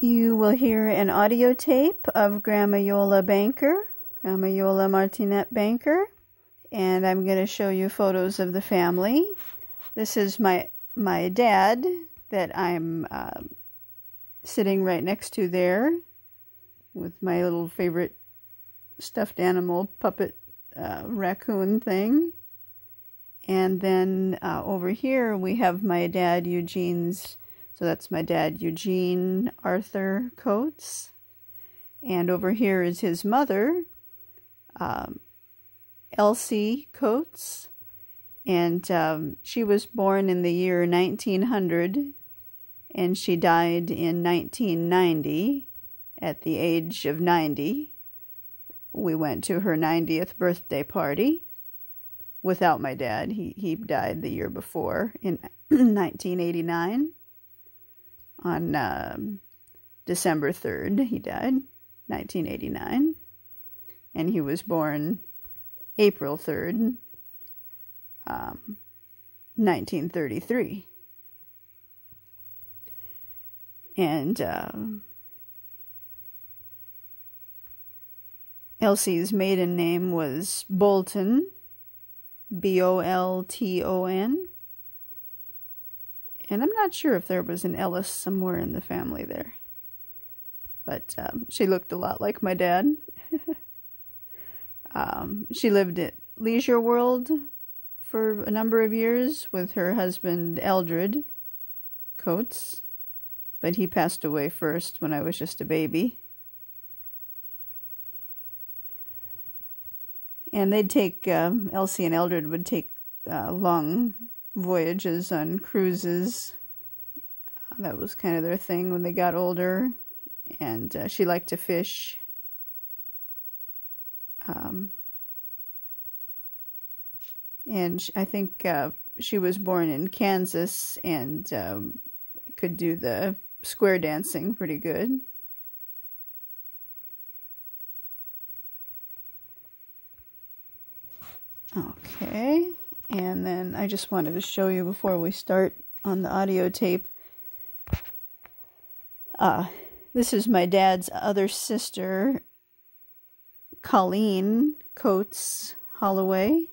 You will hear an audio tape of Grandma Yola Banker, Grandma Yola Martinette Banker, and I'm going to show you photos of the family. This is my dad that I'm sitting right next to there with my little favorite stuffed animal puppet raccoon thing. And then over here we have my dad so that's my dad Eugene Arthur Coates. And over here is his mother, Elsie Coates. And she was born in the year 1900 and she died in 1990 at the age of 90. We went to her 90th birthday party without my dad. He died the year before in 1989. On December 3rd, he died, 1989. And he was born April 3rd, 1933. And Elsie's maiden name was Bolton, Bolton. And I'm not sure if there was an Ellis somewhere in the family there. But she looked a lot like my dad. She lived at Leisure World for a number of years with her husband Eldred Coates. But he passed away first when I was just a baby. And they'd take, Elsie and Eldred would take long voyages on cruises. That was kind of their thing when they got older. And she liked to fish. And I think she was born in Kansas and could do the square dancing pretty good. Okay. And then I just wanted to show you before we start on the audio tape. This is my dad's other sister, Colleen Coates Holloway.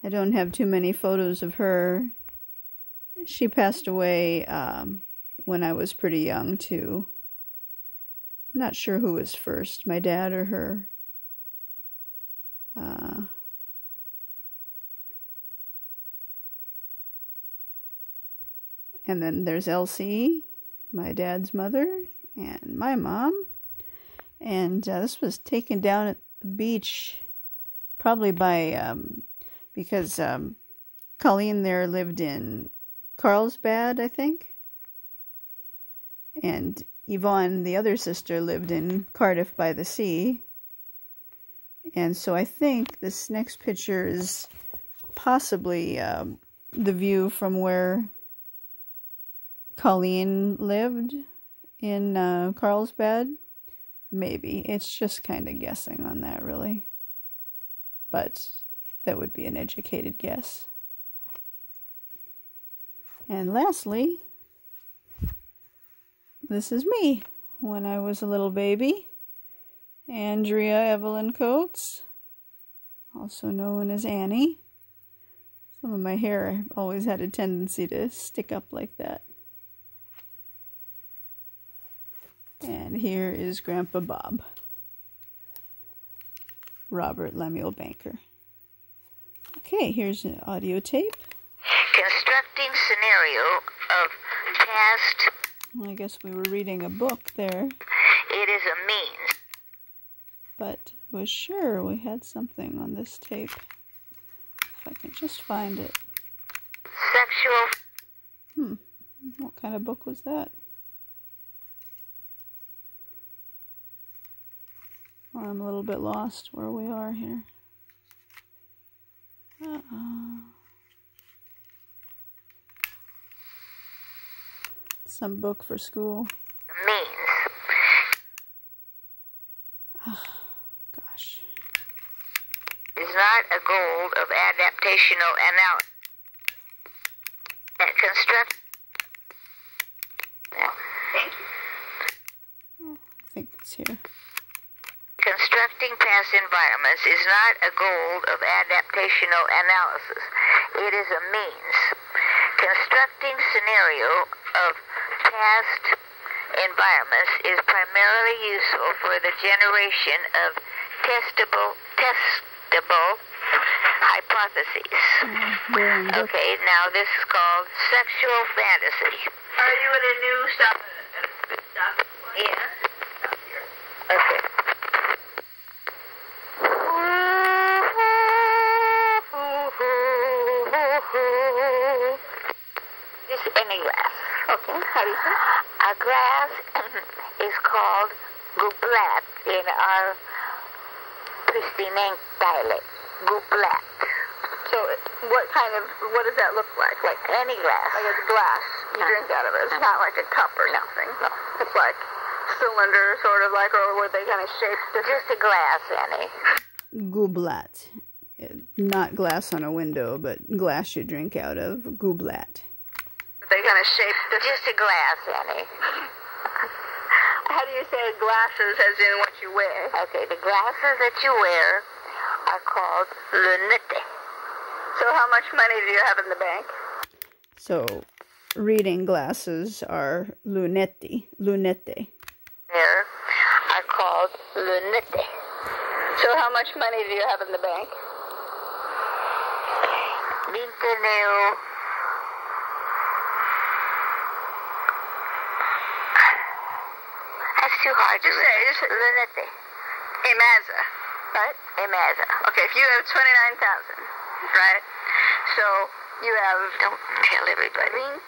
I don't have too many photos of her. She passed away when I was pretty young, too. I'm not sure who was first, my dad or her. And then there's Elsie, my dad's mother, and my mom. And this was taken down at the beach, probably by, because Colleen there lived in Carlsbad, I think. And Yvonne, the other sister, lived in Cardiff by the Sea. And so I think this next picture is possibly the view from where Colleen lived in Carlsbad. Maybe. It's just kind of guessing on that, really. But that would be an educated guess. And lastly, this is me when I was a little baby. Andrea Evelyn Coates, also known as Annie. Some of my hair always had a tendency to stick up like that. And here is Grandpa Bob, Robert Lemuel Banker. Okay, here's an audio tape. Constructing scenario of past. Well, I guess we were reading a book there. It is a means. But I was sure we had something on this tape. If I can just find it. Sexual. What kind of book was that? Well, I'm a little bit lost where we are here. Some book for school. Means. Gosh. Is not a goal of adaptational analysis. Construct. Thank you. think it's here. Constructing past environments is not a goal of adaptational analysis. It is a means. Constructing scenario of past environments is primarily useful for the generation of testable hypotheses. Okay, now this is called sexual fantasy. Are you in a new stop? Yeah. Stop here. Okay. This is any glass. Okay, how do you say? A glass is called goublet in our Christian dialect. Goublet. So what does that look like? Like any glass. Like a glass you drink out of it. It's not like a cup or something. No. It's like cylinder, sort of like, or were they kind of shaped? Just a glass, Annie. Goublet. Not glass on a window, but glass you drink out of. Goublet. They kind of shaped just a glass, Annie. How do you say glasses as in what you wear? Okay, the glasses that you wear are called lunettes. So how much money do you have in the bank? So reading glasses are lunette. There are called lunettes. So how much money do you have in the bank? 29. That's too hard to say. Lunette. Emaza. Right? Emaza. Okay, if you have 29,000, right? So you have. Don't tell everybody. 29.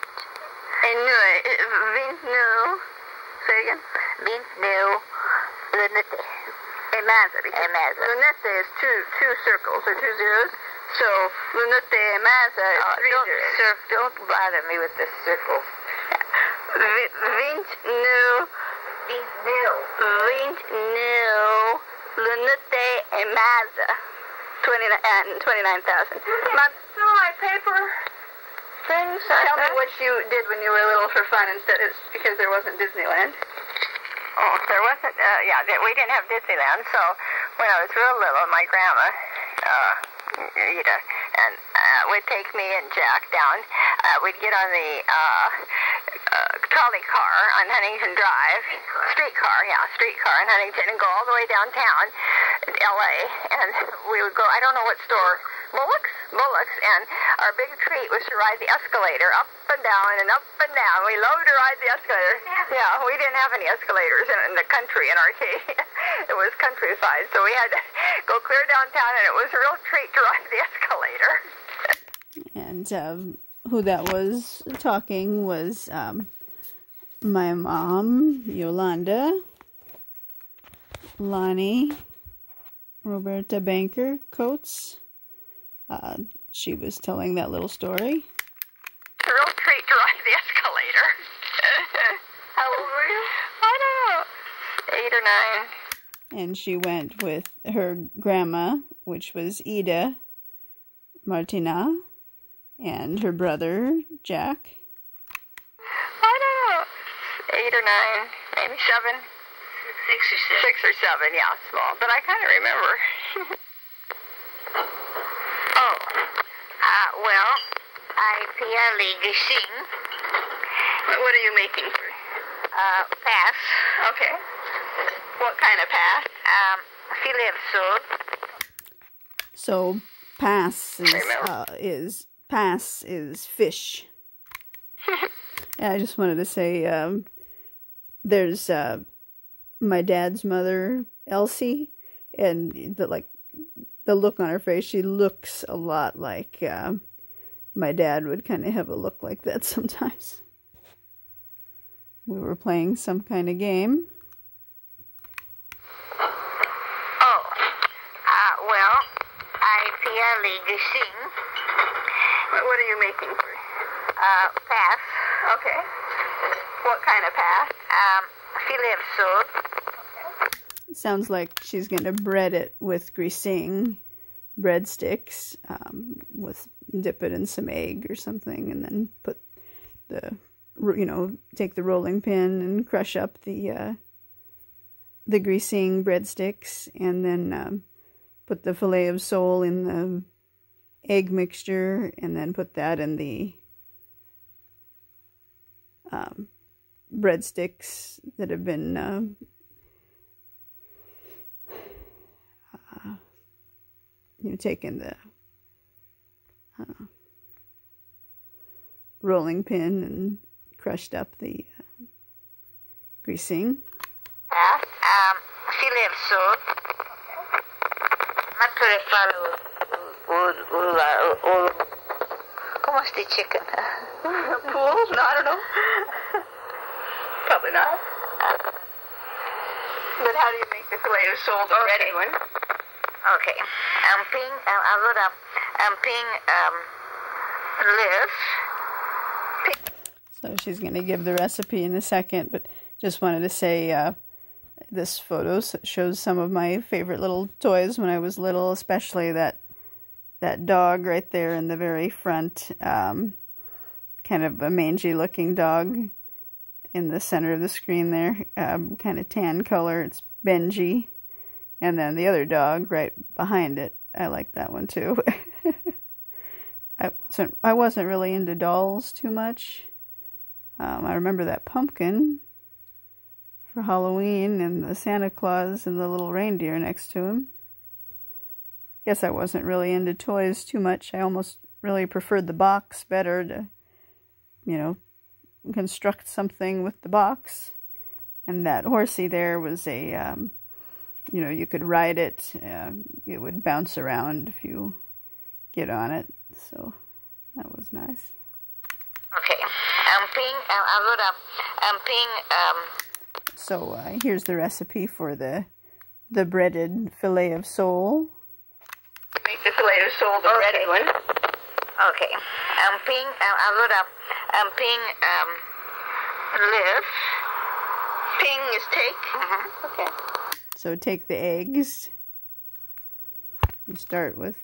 Say again. 29 lunette. Emaza. Emaza. Lunette is two circles or two zeros. So lunette emaza is three zeros. Don't bother me with the circle. 29. 29 lunette emaza. 29,000. My paper things. Tell me what you did when you were little for fun instead. It's because there wasn't Disneyland. Oh, there wasn't. We didn't have Disneyland. So when I was real little, my grandma, Rita, and would take me and Jack down. We'd get on the trolley car on Huntington Drive, streetcar on Huntington, and go all the way downtown, L.A. And we would go. I don't know what store. Bullock's, and our big treat was to ride the escalator up and down and up and down. We loved to ride the escalator. Yeah, we didn't have any escalators in the country in our case. It was countryside, so we had to go clear downtown, and it was a real treat to ride the escalator. And who that was talking was my mom, Yolanda, Lonnie, Roberta Banker Coates. She was telling that little story. It's a real treat to ride the escalator. How old were you? I don't know, 8 or 9. And she went with her grandma, which was Ida Martina, and her brother, Jack. I don't know, 8 or 9, maybe 7. 6 or 7, yeah, small. But I kind of remember. Well, I Pierre Gissing. What are you making for? Pass. Okay. What kind of pass? Filet of sole. So pass is fish. Yeah, I just wanted to say there's my dad's mother, Elsie, and the look on her face, she looks a lot like my dad would kind of have a look like that sometimes. We were playing some kind of game. Well, I Pierre Gissing. What are you making for? Pass. Okay. What kind of pass? Filet of sole. Sounds like she's going to bread it with grising breadsticks, dip it in some egg or something, and then put take the rolling pin and crush up the the greasing breadsticks, and then put the fillet of sole in the egg mixture, and then put that in the breadsticks that have been taken the rolling pin and crushed up the greasing. Fillet of sole. Not follow. ¿Cómo es the chicken? Pool? No, I don't know. Probably not. But how do you make the fillet of sole, the breaded one? Okay. I'm ping live. So she's going to give the recipe in a second, but just wanted to say this photo shows some of my favorite little toys when I was little, especially that dog right there in the very front, kind of a mangy looking dog in the center of the screen there, kind of tan color. It's Benji. And then the other dog right behind it, I like that one too. I wasn't really into dolls too much. I remember that pumpkin for Halloween and the Santa Claus and the little reindeer next to him. Guess I wasn't really into toys too much. I almost really preferred the box better to, construct something with the box. And that horsey there was a, you could ride it. It would bounce around if you get on it. So that was nice. Okay. So here's the recipe for the breaded fillet of sole. Make the fillet of sole, the breaded one. Okay. Live. Ping is take. Okay. So take the eggs. You start with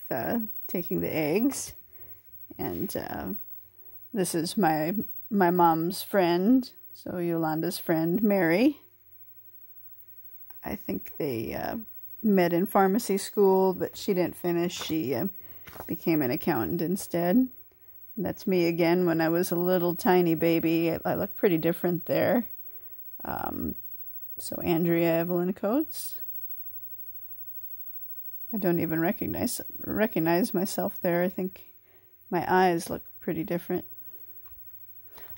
taking the eggs, and this is my mom's friend, so Yolanda's friend, Mary. I think they met in pharmacy school, but she didn't finish. She became an accountant instead. And that's me again when I was a little tiny baby. I look pretty different there. So Andrea Evelyn Coates. I don't even recognize myself there. I think my eyes look pretty different.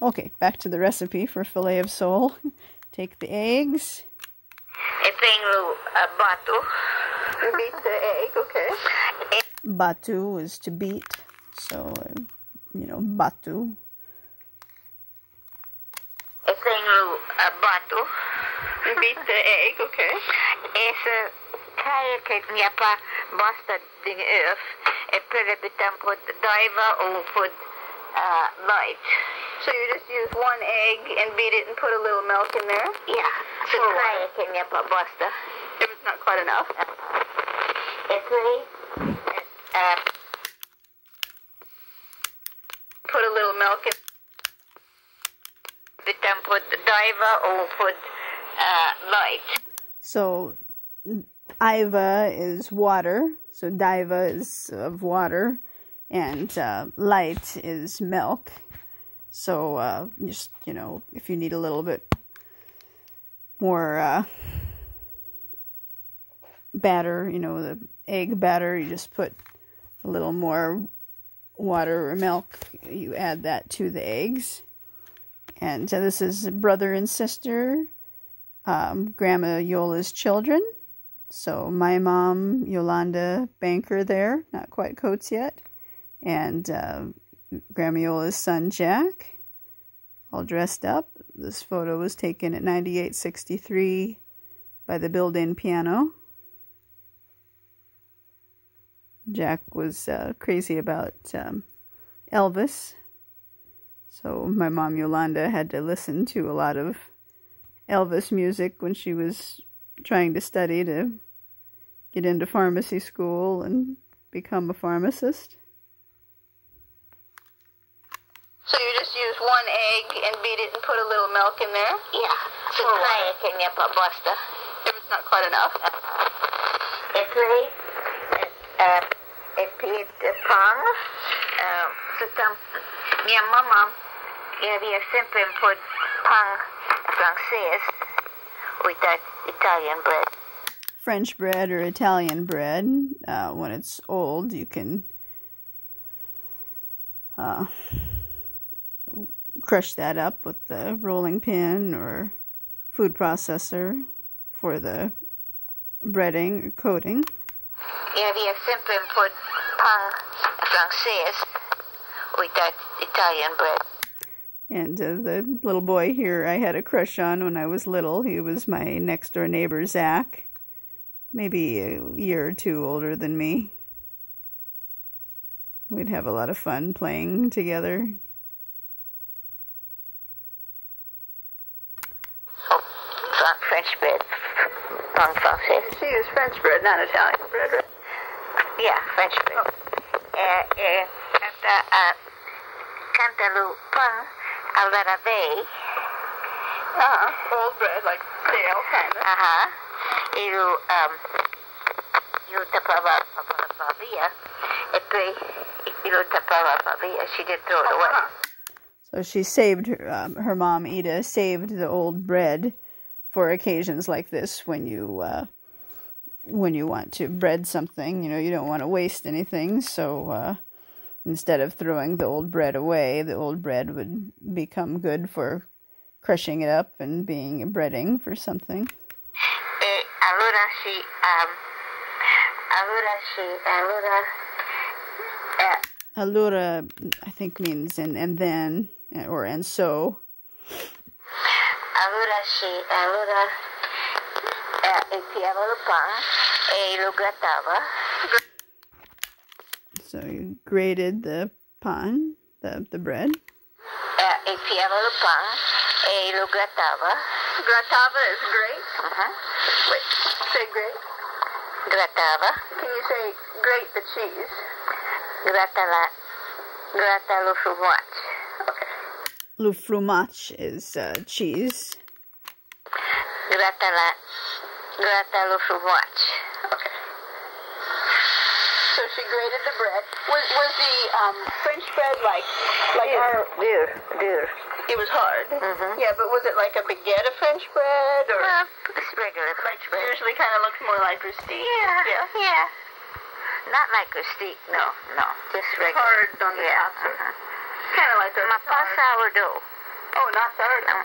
Okay, back to the recipe for fillet of sole. Take the eggs. Batu. You beat the egg, okay. Batu is to beat, so batu. Batu. You beat the egg, okay. Kaya pa basta din öf. Pwede bitan po daiva o put light. So you just use one egg and beat it and put a little milk in there? Yeah. So kaya pa basta. If it's not quite enough. Put a little milk in. Bitan po daiva o put light. So Iva is water, so Daiva is of water, and light is milk. So just, if you need a little bit more batter, the egg batter, you just put a little more water or milk. You add that to the eggs. And this is brother and sister, Grandma Yola's children. So my mom, Yolanda Banker there, not quite Coates yet, and Grandma Yola's son, Jack, all dressed up. This photo was taken at 9863 by the built-in piano. Jack was crazy about Elvis, so my mom, Yolanda, had to listen to a lot of Elvis music when she was trying to study to get into pharmacy school and become a pharmacist. So you just use one egg and beat it and put a little milk in there? Yeah. So kaya pa basta. It was not quite enough. Et puis pang, minha mamã havia sempre put pang francês with that Italian bread. French bread or Italian bread, when it's old, you can crush that up with the rolling pin or food processor for the breading or coating. Havia sempre put pang francês with that Italian bread. And the little boy here I had a crush on when I was little. He was my next door neighbor, Zach. Maybe a year or two older than me. We'd have a lot of fun playing together. Oh, French bread. Pang francês. She used French bread, not Italian bread, right? Yeah, French bread. Cantalu pang allora vei. Old bread, like stale, kind of. Io tappava via e poi io tappava via. She did throw it away. So she saved her mom, Ida, saved the old bread for occasions like this when you want to bread something. You know, you don't want to waste anything, so instead of throwing the old bread away, the old bread would become good for crushing it up and being breading for something. Allora, I think means and then, or and so. Allora piava il pan e lo grattava. So you grated the pan, the bread. E piava il pan e lo grattava. Grattava is great. Wait, say great. Grattava. Can you say grate the cheese? Gratta lo fromage. Okay. Le fromage is cheese. Gratta lo fromage. Okay. So she grated the bread. Was the French bread like our... Dur. It was hard. Mm-hmm. Yeah, but was it like a baguette of French bread, or It's regular French bread. usually kind of looks more like rustique? Yeah. Not like rustique, no. Just regular. Hard on the yeah. top. Kind of like the Ma pas sourdough. Oh, not sourdough.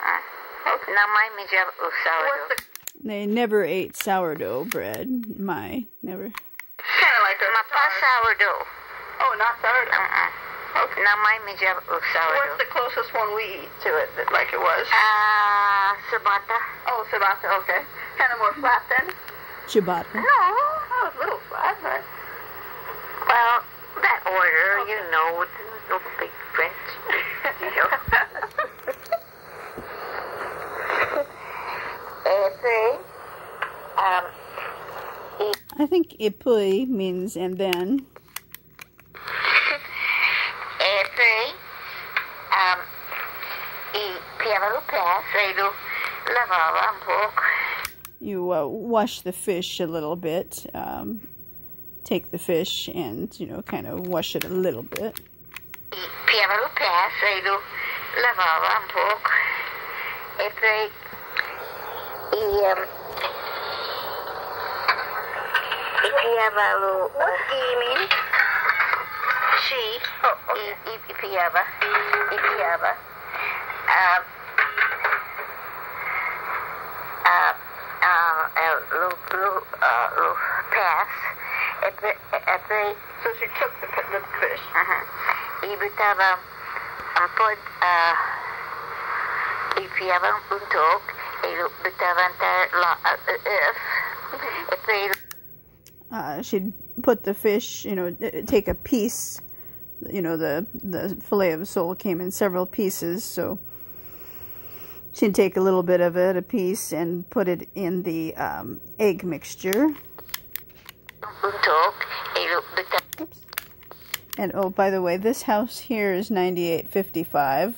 Okay. Não mai mangiava o sourdough. They never ate sourdough bread. Never. Kind of like the Ma pas sourdough. Oh, not sourdough. Okay. Não mai mangiava o What's sourdough. the closest one we eat to it, like it was? Ciabatta. Oh, ciabatta, okay. Kind of more flat then? Ciabatta. No, that was a little flat, but... Well, that order, you know, with no big French. I think ipui means and then. You wash the fish a little bit. Take the fish and, kind of wash it a little bit. What's E mean? She. Oh, okay. Ipiava. Pass. So she took the fish. E butava po' ipiava un toque e lo buttava she'd put the fish, take a piece, the fillet of sole came in several pieces, so she'd take a little bit of it, a piece, and put it in the egg mixture. And oh, by the way, this house here is 9855.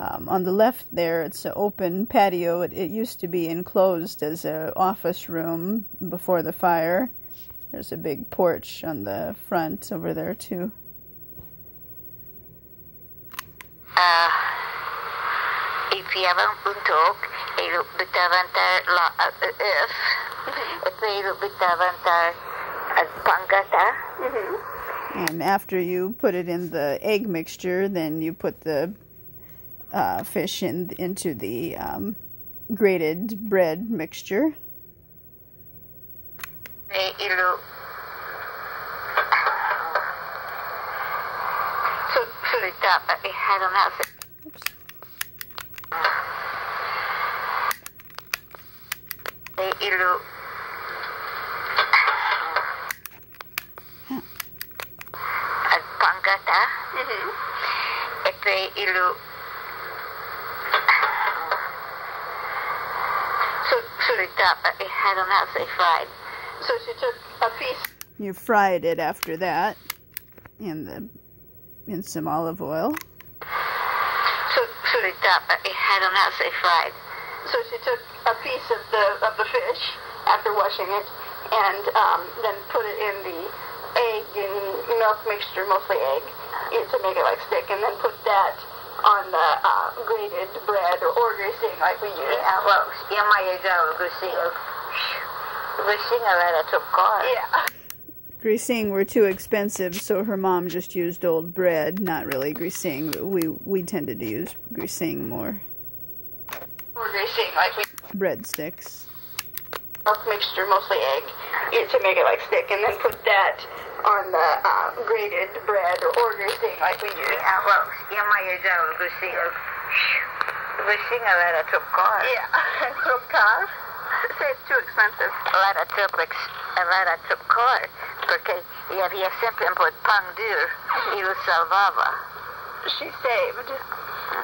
On the left there, it's an open patio. It used to be enclosed as an office room before the fire. There's a big porch on the front over there too. Ifjában untok, élő betavantár öf, élő betavantár pangata. And after you put it in the egg mixture, then you put the fish into the grated bread mixture. Élő fölítáp, három elfő. Élő pangata. Élő fölítáp, három elfő fried. So she took a piece. You fried it after that in some olive oil. Fölítáp, három elfő fried. So she took a piece of the fish after washing it, and then put it in the egg and milk mixture, mostly egg, to make it like stick, and then put that on the grated bread or greasing like we use. Yeah, well, yeah, my greasing. Greasing a lot of chocolate. Yeah. Greasing were too expensive, so her mom just used old bread, not really greasing. We tended to use greasing more. Or greasing like we breadsticks. Milk mixture, mostly egg, to make it like stick, and then put that on the grated bread or greasing like we use. Yeah, well, yeah, my greasing. Greasing a lot of chocolate. Yeah, chocolate. Say it's too expensive. A lot of chocolate. Porque ella había siempre por pan dur y lo salvaba. She saved.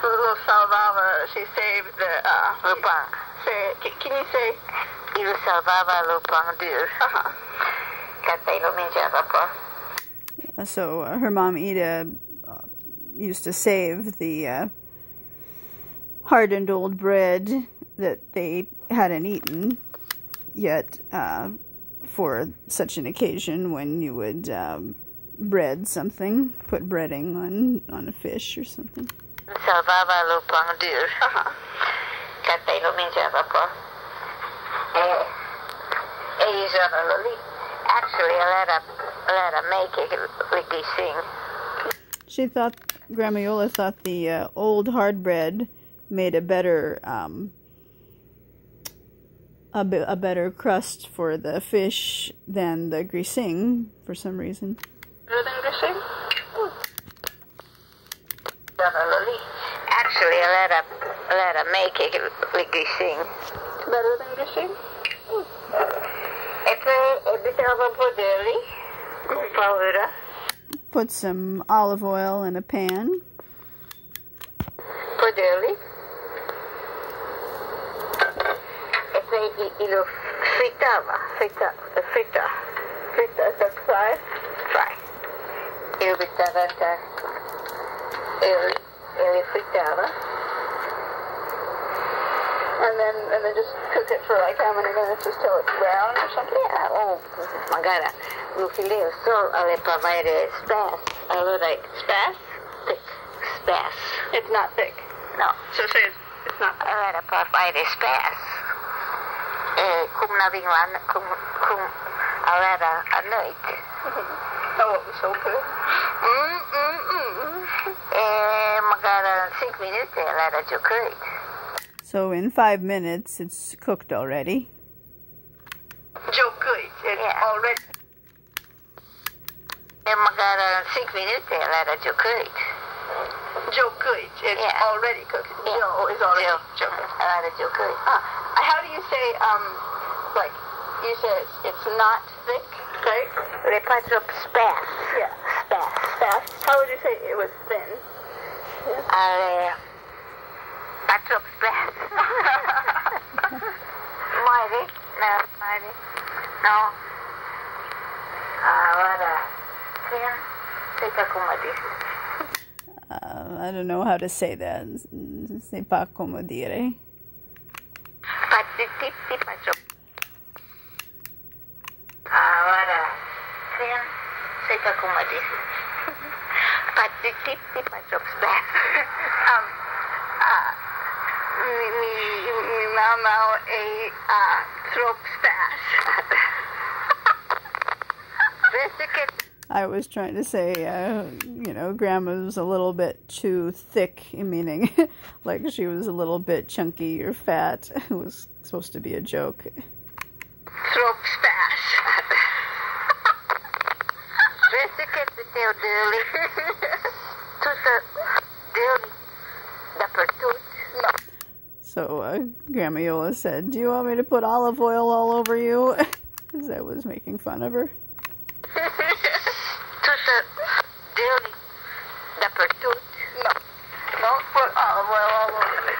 Lo salvaba. She saved the pan. Say, can you say? Y lo salvaba lo pan dur. Que lo menjava por. So her mom Ida used to save the hardened old bread that they hadn't eaten yet for such an occasion when you would bread something, put breading on a fish or something. Salvava lo pão dur. Que lo menjava por. E usava ali. Actually, I let her make it like they sing. Grandma Yola thought the old hard bread made a better a better crust for the fish than the grising for some reason. Better than grising? Actually, I let her make it like grising. Better than grising? Put some olive oil in a pan. Poderli. E lo fritava. Frita. That's fry. E lo buttava e fritava. And then just cook it for like how many minutes, just till it's brown or something? Yeah, magari lo fileo solo alle pavare spas. Allora, spas? Thick. Spas. It's not thick. No. So say it's not. Allora, pavare spas. Cum navinglan, cum allora a night. Oh, it was so good. Magari 5 minutes, allora you cook. So in 5 minutes, it's cooked already. It's already. Magari 5 minutes, allora you cook. It's already cooked. Joe is already cooked. How do you say, like, you say it's not thick, right? They put up spas. Yeah. Spas. How would you say it was thin? Put up spas. Mighty. No. Thin. Thick como I don't know how to say that. C'est pas como dire. Ahora, c'est pas como dire. Mi mama a throat spaz. I was trying to say, you know, Grandma was a little bit too thick, meaning like she was a little bit chunky or fat. It was supposed to be a joke. Throat spaz. So Grandma Yola said, "Do you want me to put olive oil all over you?" Because I was making fun of her. No, don't put olive oil all over me.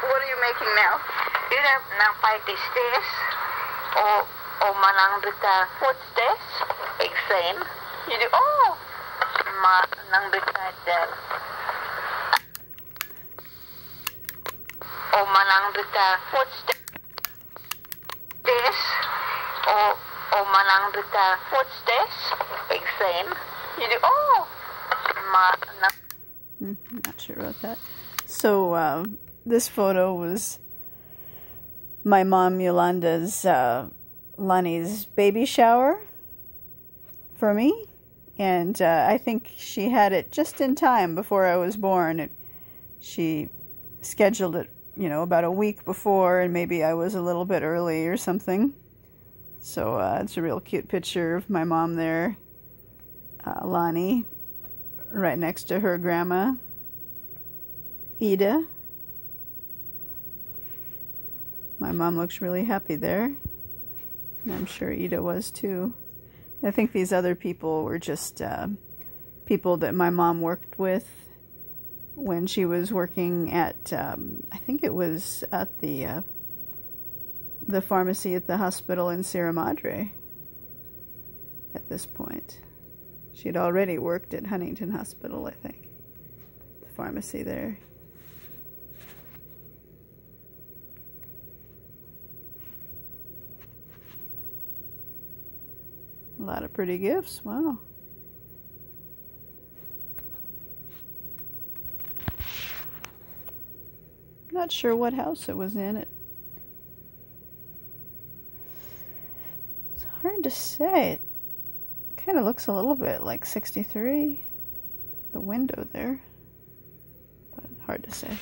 What are you making now? Nang paitis this, o manang bita. What's this? Exam. You do? Oh, Manang bita del. O manang bita. what's this? This, o manang bita. What's this? Exam. You do? Oh, Not sure about that. So this photo was my mom Yolanda's, Lonnie's baby shower for me. And I think she had it just in time before I was born. She scheduled it, you know, about a week before, and maybe I was a little bit early or something. So it's a real cute picture of my mom there, Lonnie, right next to her grandma, Ida. My mom looks really happy there, and I'm sure Ida was too. I think these other people were just people that my mom worked with when she was working at, I think it was at the pharmacy at the hospital in Sierra Madre at this point. She had already worked at Huntington Hospital, I think, the pharmacy there. A lot of pretty gifts, wow. Not sure what house it was in. It's hard to say. It kind of looks a little bit like 63, the window there, but hard to say.